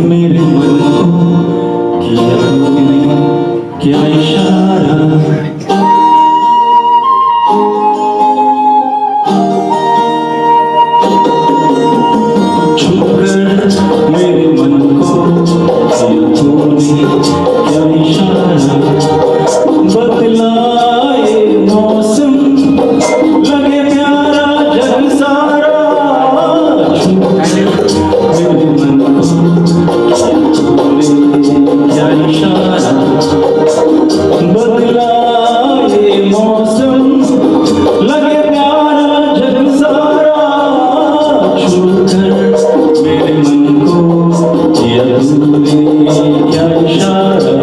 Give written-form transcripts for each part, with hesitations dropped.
मेरे मन को किया तूने क्या इशारा, छूकर मेरे मन को किया तूने क्या इशारा, बदलाए मौसम लगे प्यारा जग सारा, मेरे मन को क्या इशारा, बदलाए मौसम लगे प्यारा जग सारा, छूकर मेरे मन को किया तूने क्या इशारा।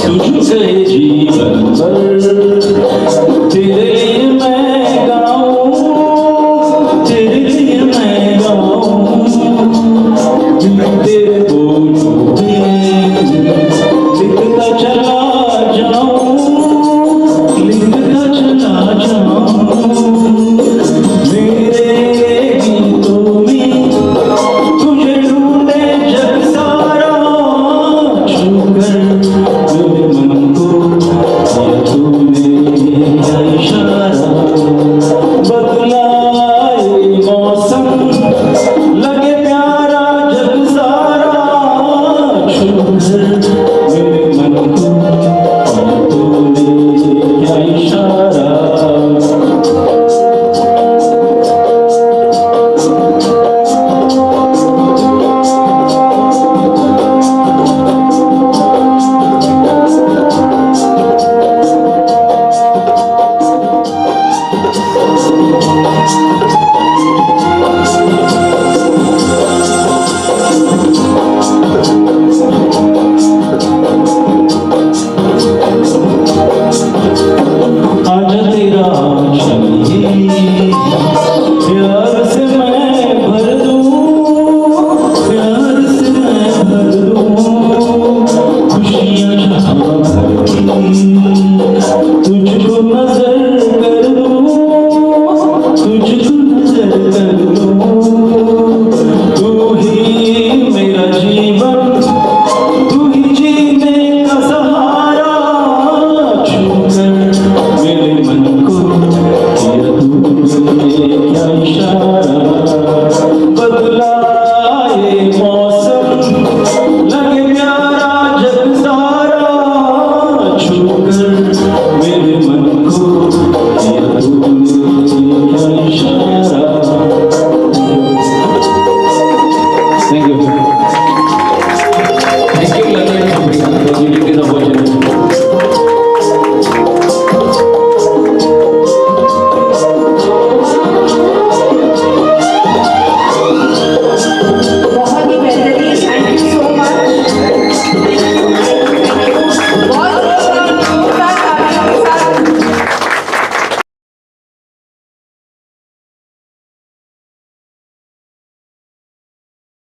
तुझसे जीवन भर तेरे लिए मैं गाऊं, तेरे लिए मैं गाऊं, तेरे बोलों पे लिखता चला जाऊं, लिखता चला जाऊं, मेरे गीतों में तुझे ढूंढे जग सारा, छूकर मेरे मन को किया तूने क्या इशारा, बदलाए मौसम लगे प्यारा जग सारा, छूकर मेरे मन को किया तूने क्या इशारा। आजा तेरा चाहिए प्यार से मैं भर दूं, प्यार से मैं भर दूं, खुशियाँ जहाँ भर दी तुझको नजर